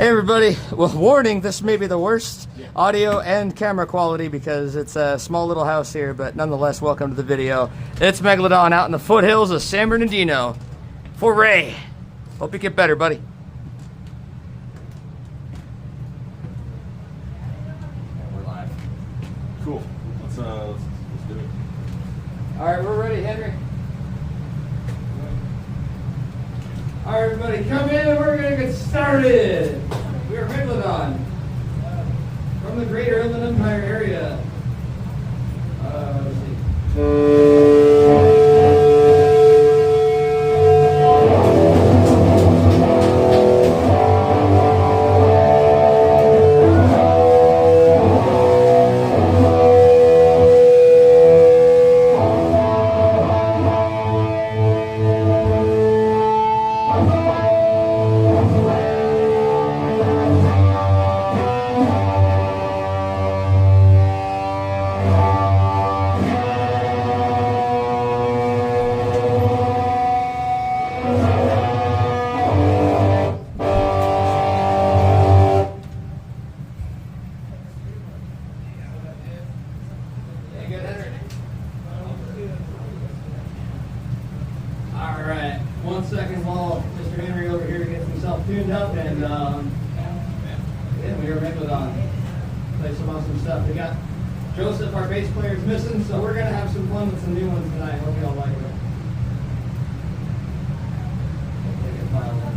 Hey everybody, well, warning, this may be the worst audio and camera quality because it's a small little house here, but nonetheless, welcome to the video. It's Megladon out in the foothills of San Bernardino for Ray. Hope you get better, buddy. We're live. Cool. Let's do it. All right, we're ready, Henry. All right, everybody, come in and we're gonna get started. We are Megladon from the greater Inland Empire area. Let's see. Alright, 1 second while Mr. Henry over here gets himself tuned up, and yeah, we are Megladon. Play some awesome stuff. We got Joseph, our bass player, is missing, so we're going to have some fun with some new ones tonight. Hope you all like it. Hopefully get filed in.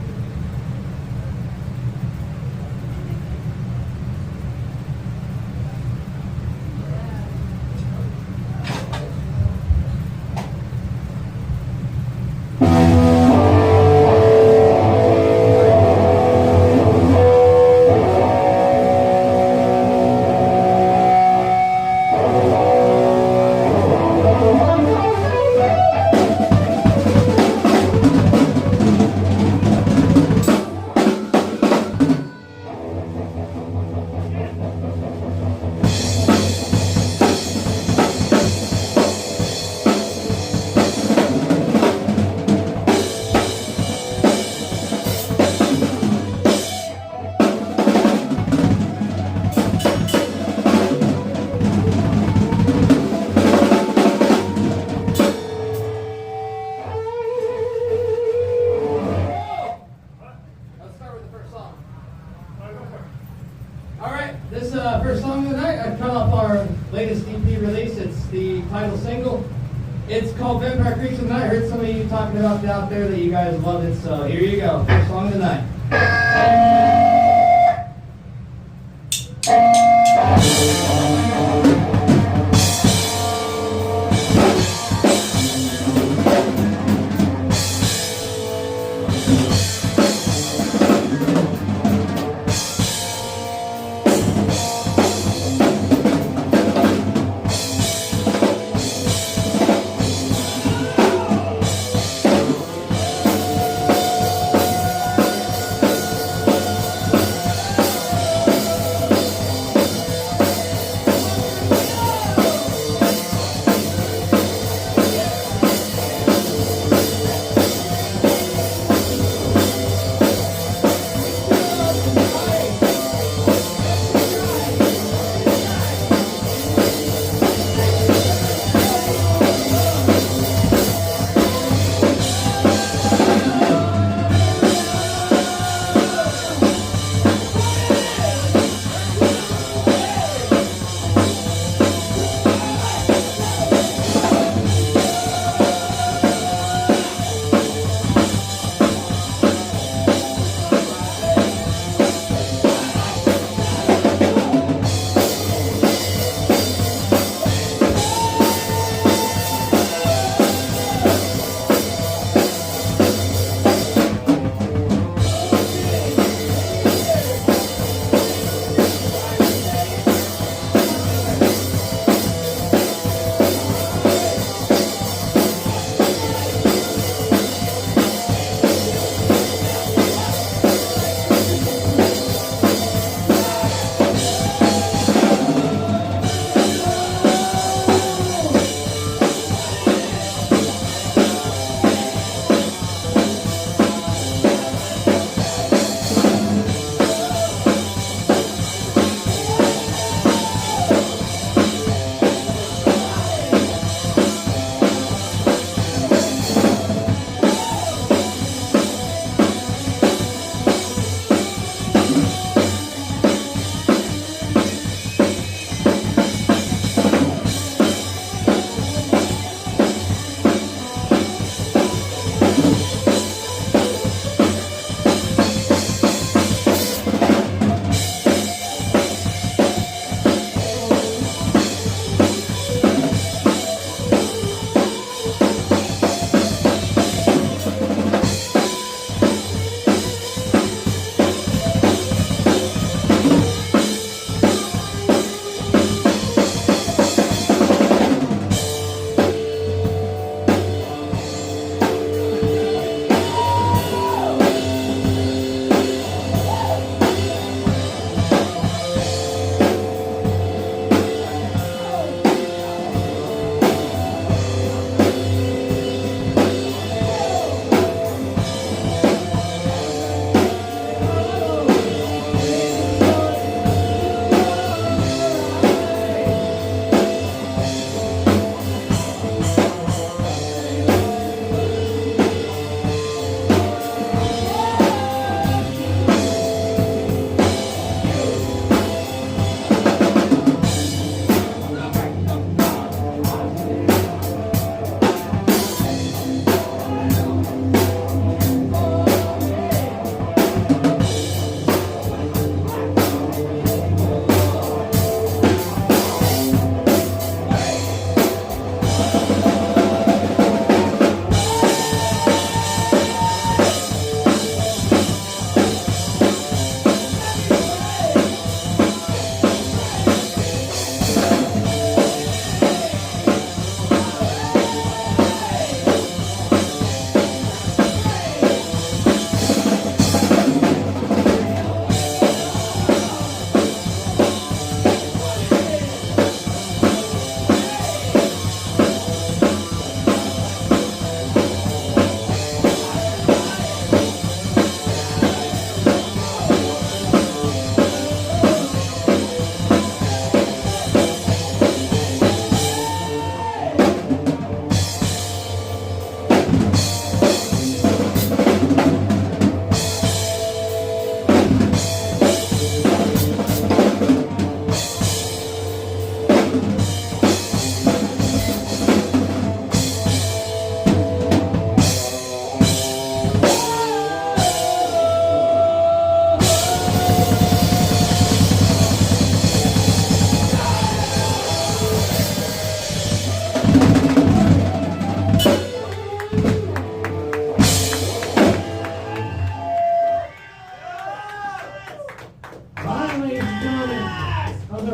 This first song of the night, I've cut off our latest EP release. It's the title single. It's called Vampire Creature of the Night. I heard some of you talking about it out there that you guys love it, so here you go. First song of the night.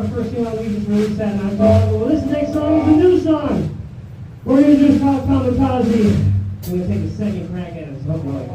our first single we just released that night. Well, this next song is a new song. We're going to do called Kamikaze. I'm going to take a second crack at it. So hopefully.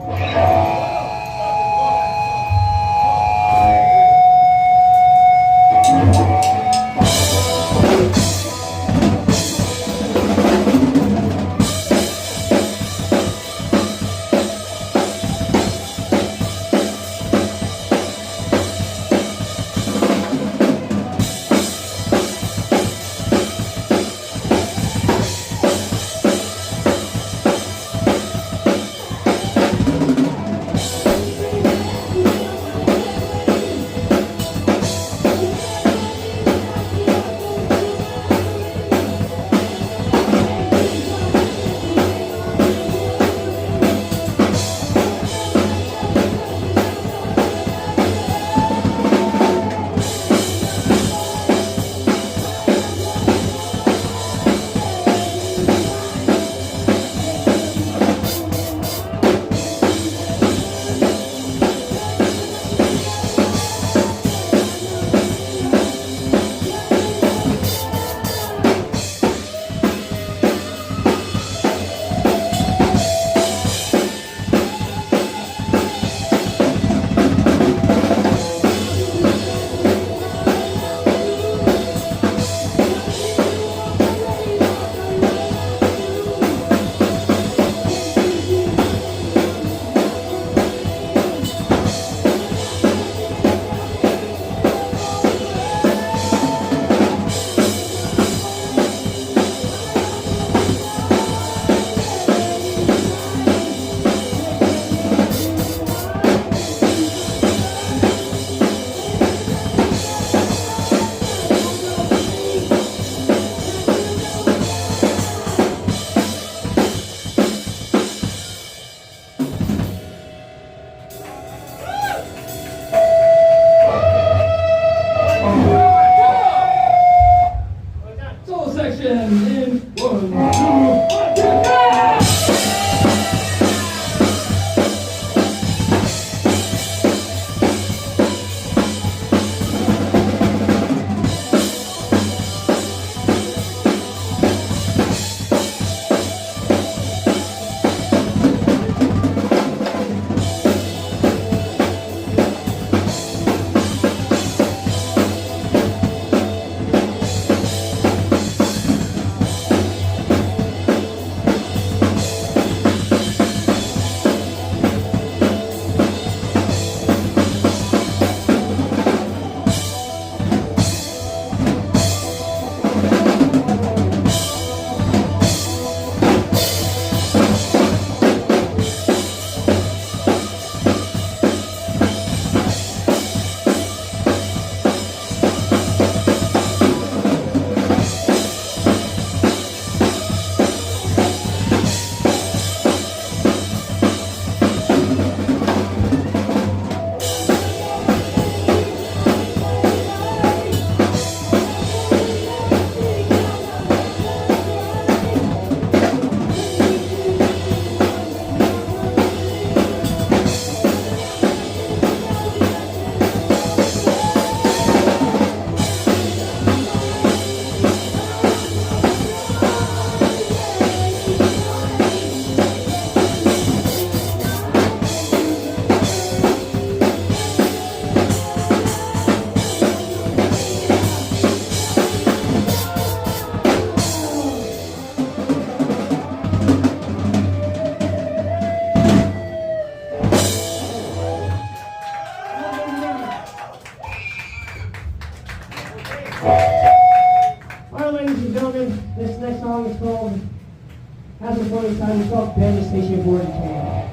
It's called Devastation Board Camp.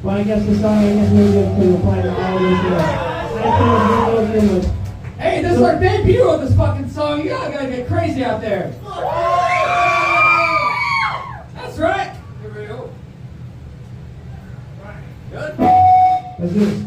Well, I guess the song, I guess maybe I can apply to all of this. Hey, this is our debut of this fucking song. You gotta get crazy out there. That's right. Here we go. Good. Let's do this.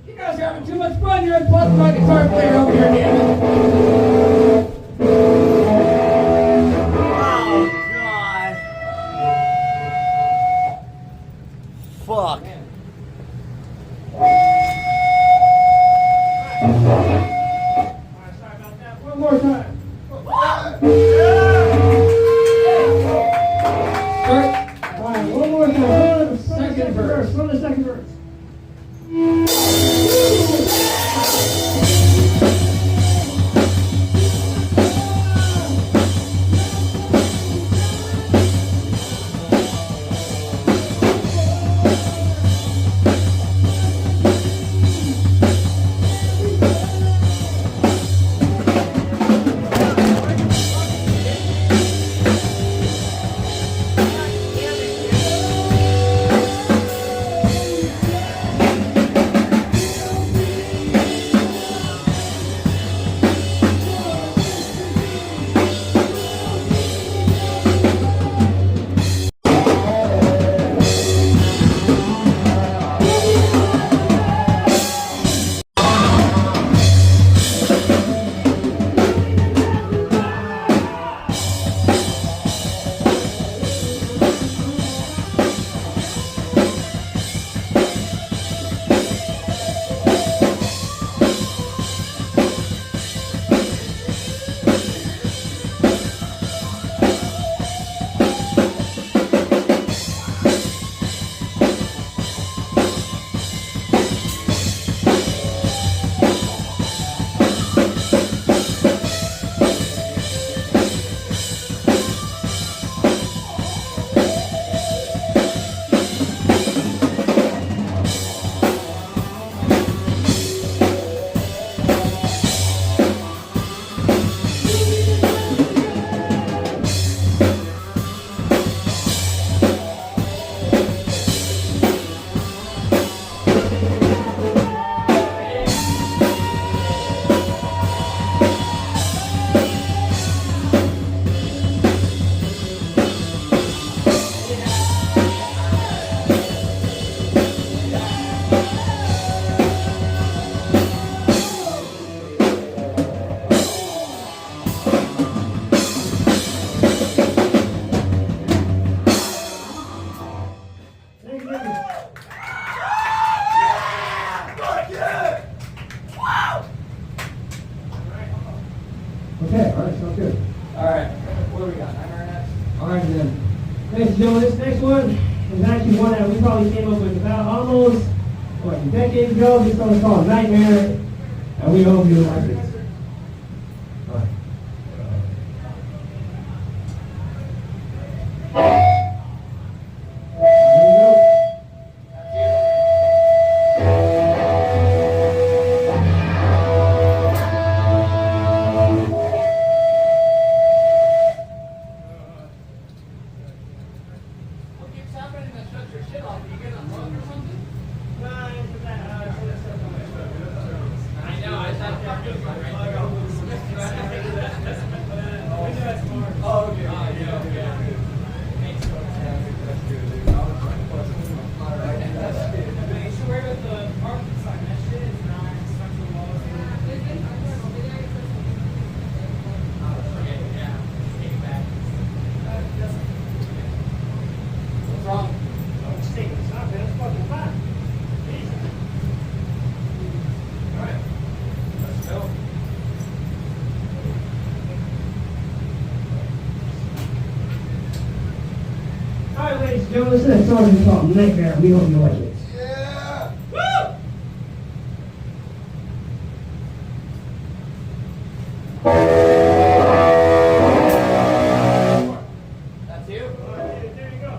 You guys are having too much fun. You're unplugged my guitar player over here, damn it. Oh, God. Fuck. Sorry about that. One more time. Alright, one more time. Go to the second verse. Go to the second verse. Okay, alright, sounds good. Alright, what do we got? Nightmare next? Alright then. Ladies and gentlemen, this next one is actually one that we probably came up with about almost, a decade ago. This song is called Nightmare, and we hope you like it. Alright. Ladies and gentlemen, this next song is called Nightmare. We hope you like it. Yeah! Woo! That's you? There you go.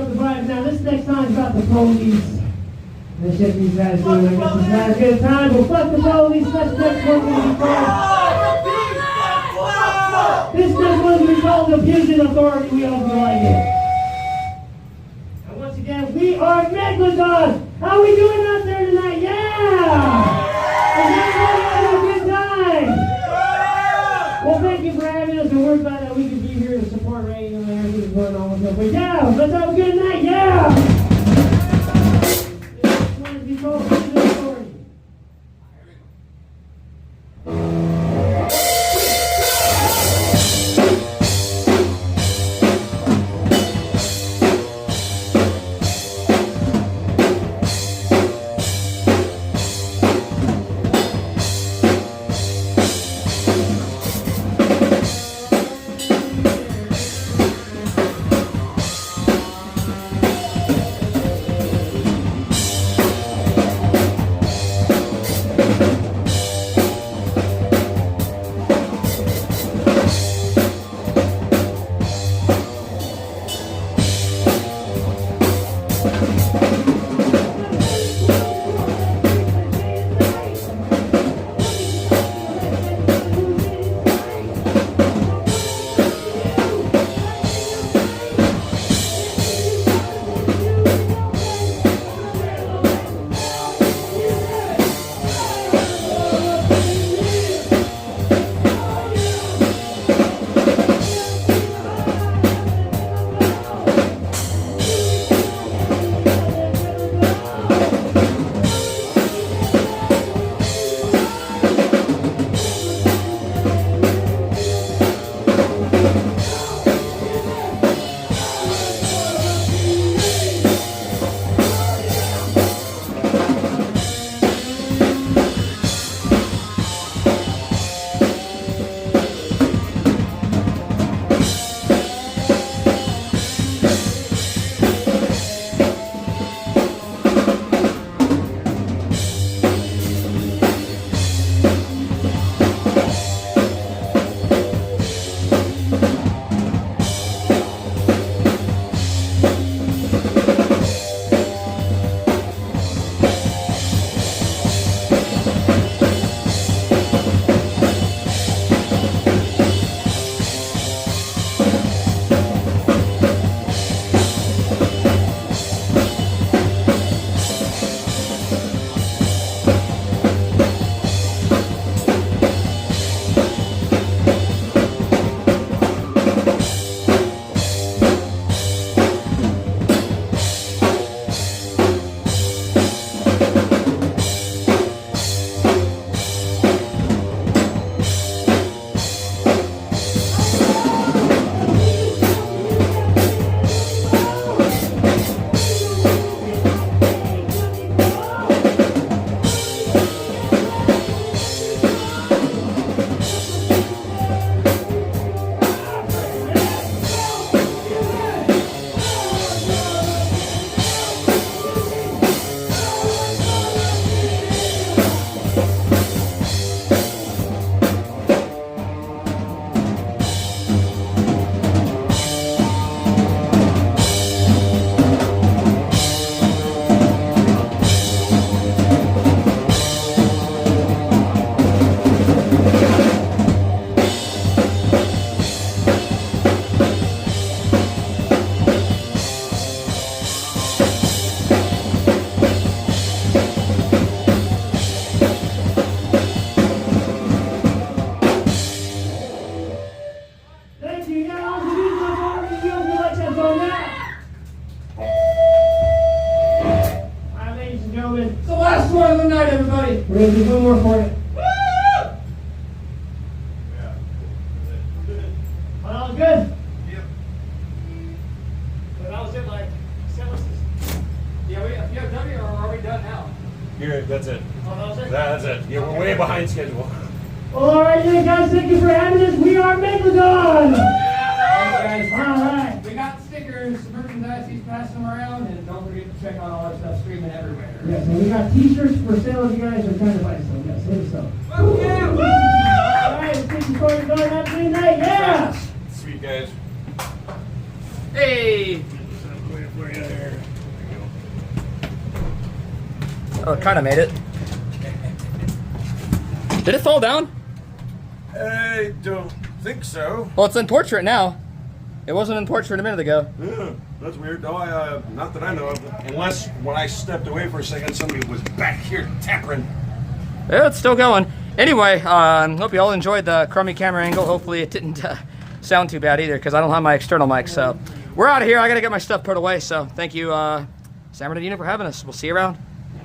up the vibe. Now, this next song is about the police. Let's check these guys doing. I guess these guys get a time. Well, fuck the police. This next one will be called. This next one will be called Abusing Authority. We hope you like it. And once again, we are Megladon. How we doing out there tonight? Yeah! Is everybody having a good time? Well, thank you for having us, and we're glad that we could be here to support radio and everything going on with us. But yeah, let's have a good night. Yeah! Control Abusing Authority. We're going to do one more for you. Oh, that was good? Yep. So that was it, like, Setlist. Yeah, we have W, or are we done now? Here, that's it. Oh, that was it? That's it. Yeah, we're way behind schedule. Well, all right, then, guys. Thank you for having us. We are Megladon. Thanks, guys. All right. We got stickers, merchandise, he's passing them around, and don't forget to check out all our stuff streaming everywhere. Yes, and we got T-shirts for sale if you guys are trying to buy some. Yes, hit us up. Woo! Yeah! Woo! All right, thank you for your going. Have a good night. Yeah. Sweet guys. Hey! Waiting for you. Oh, it kind of made it. Did it fall down? I don't think so. Well, it's in portrait now. It wasn't in portrait a minute ago. Yeah, that's weird. No, not that I know of. Unless when I stepped away for a second, somebody was back here tappering. Yeah, it's still going. Anyway, hope you all enjoyed the crummy camera angle. Hopefully it didn't sound too bad either, because I don't have my external mic. So we're out of here. I got to get my stuff put away. So thank you, San Bernardino, for having us. We'll see you around.